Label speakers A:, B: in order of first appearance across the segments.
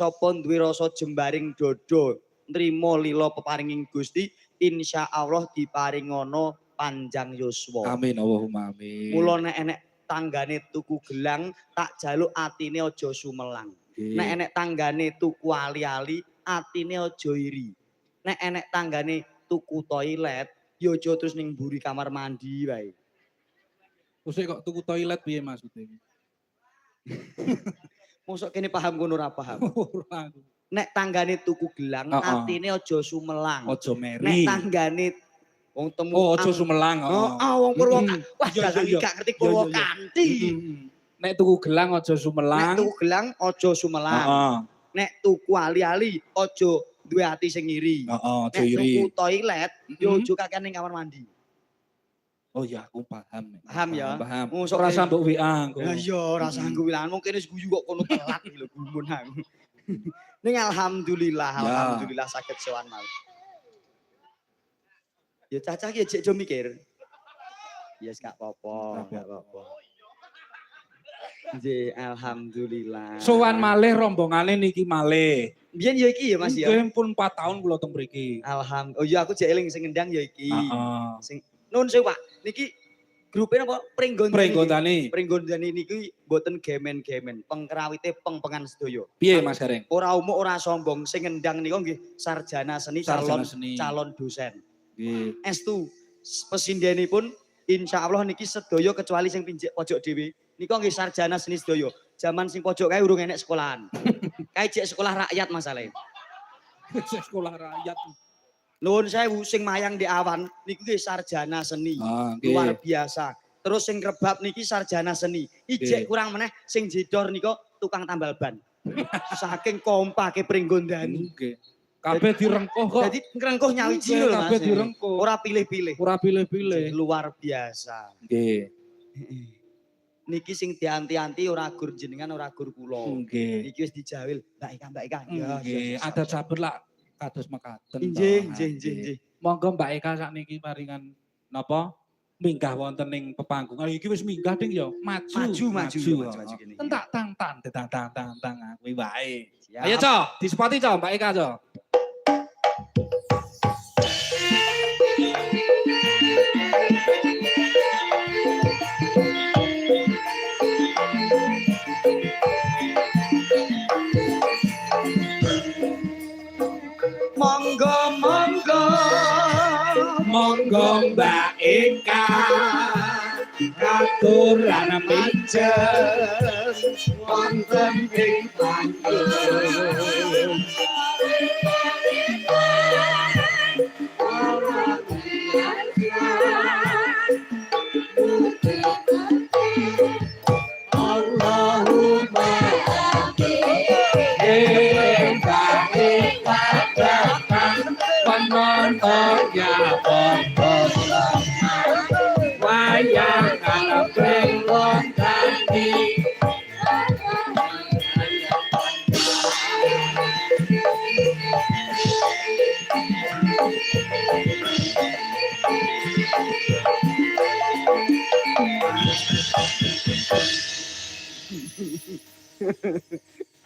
A: sapa duwe rasa jembaring dodo nrimo lila peparinging Gusti insyaallah diparingono panjang yuswa.
B: Amin Allahumma amin.
A: Mula nek enek tanggane tuku gelang tak jaluk atine aja sumelang. Nek enek tanggane tuku ali-ali atine aja iri. Nek enek tanggane tuku toilet ya aja terus ning mburi kamar mandi wae.
B: Terus kok tuku toilet piye maksudnya?
A: Mosok kene paham ngono ora paham.
B: Ora.
A: Nek tanggane tuku gelang atine aja sumelang.
B: Aja meri.
A: Nek tanggane wong temu
B: Oh, aja sumelang.
A: Heeh, wong Purwokanthi. Wah, dalan iki gak ngerti Purwokanthi.
B: Nek tuku gelang aja sumelang.
A: Nek tuku gelang aja sumelang. Nek tuku ali-ali aja duwe ati sing iri.
B: Aja
A: Nek
B: iri.
A: tuku toilet yo aja kakean ning kamar mandi.
B: Oh ya, aku paham.
A: Paham ya?
B: Paham.
A: Mosok
B: Ora sambok WA engko.
A: Ya iya, ora sanggup wilangan mungkin wis guyu kok kono telat iki lho gumun aku. Ning alhamdulillah saged sowan malih. Ya cacah ki jek jo mikir. Ya gak apa-apa, gak apa-apa. Nggih, alhamdulillah.
B: Sowan malih rombongane niki malih.
A: Biyen ya iki ya Mas ya.
B: Nggih pun 4 tahun kula teng mriki.
A: Oh iya aku jek eling sing ngendang ya iki. Sing nun sewu Pak, niki grupe napa Pringgondani. Pringgondani niki mboten gemen-gemen, pengkerawite peng-pengan sedaya.
B: Piye Mas Gareng?
A: Ora umuk ora sombong, sing ngendang niku nggih sarjana seni calon dosen.
B: Nggih.
A: Estu pesindenipun insyaallah niki sedaya kecuali sing pinjek pojok dhewe. Nika nggih sarjana seni sedaya. Zaman sing pojok kae urung enek sekolahan. Kae jek sekolah rakyat masalahe.
B: Sekolah rakyat.
A: Nuwun sewu sing mayang di awan niku nggih sarjana seni. Luar biasa. Terus sing rebab niki sarjana seni. Ijek kurang meneh sing jedor nika tukang tambal ban. Saking kompake Pringgondani.
B: Nggih. Kabeh direngkuh kok.
A: Jadi ngrengkuh nyawiji lho Mas.
B: Kabeh direngkuh.
A: Ora pilih-pilih.
B: Ora pilih-pilih.
A: Luar biasa.
B: Nggih.
A: Niki sing dianti-anti ora gur jenengan ora gur kula.
B: Nggih.
A: Niki wis dijawil, Mbak Eka.
B: Nggih, adat sabar lah kados mekaten.
A: Nggih.
B: Monggo Mbak Eka sakniki paringan napa? Minggah wonten ing pepanggungan. Iki wis minggah ding ya. Maju kene. Entak tang kuwi wae. Ayo, Cok, disepati, Cok, Mbak Eka, Cok. Monggo Mbak Eka aturan pijen wonten ing panggung Allahumma Mbak Eka datang penontonnya fokus wayang kabeh wonten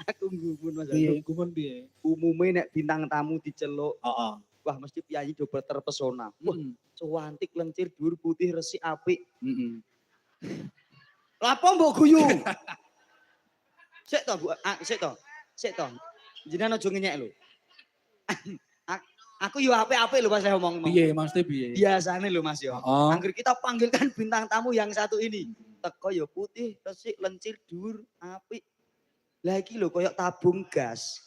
A: Aku gumun Mas.
B: Piye gumun piye?
A: Umume nek bintang tamu diceluk,
B: Heeh.
A: wah mesti piyayi do terpesona. Wah, cuantik, lencir, dhuwur, putih, resik, apik.
B: Heeh.
A: Lapo mbok guyu? Sik to, Bu. Sik to. Jenengan aja ngenyek lho. Aku yo apik-apik lho pas saya ngomong.
B: Piye Mas piye?
A: Biasane lho Mas yo. Angger kita panggilkan bintang tamu yang satu ini. Teko yo putih, resik, lencir, dhuwur, apik. Lah iki lho koyok tabung gas.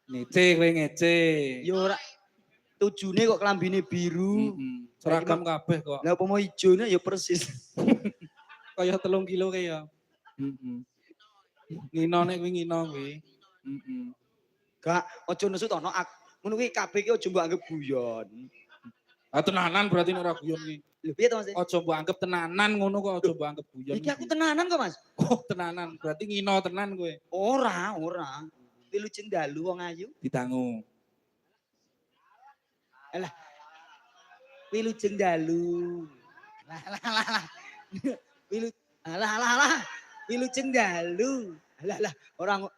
B: Ngece kowe ngece.
A: Ya ora tujune kok klambine biru.
B: Seragam kabeh kok.
A: Lah apa mau ijone ya persis.
B: Kaya 3 kilo kae ya. Heeh. Ngino nek kuwi ngino kuwi. Heeh.
A: Gak aja nesu to ngono kuwi kabeh ki aja mbok anggap guyon.
B: Ah tenanan berarti nek ora guyon ki.
A: Lho piye to Mas?
B: Aja mbok anggap tenanan ngono kok aja mbok anggap guyon.
A: Iki aku tenanan kok Mas.
B: Oh tenanan berarti ngino tenan kowe.
A: Ora. Pilu cendalu wong ayu.
B: Didangu.
A: Alah. Pilu cendalu. Lah. Pilu alah. Pilu cendalu. Alah. Orang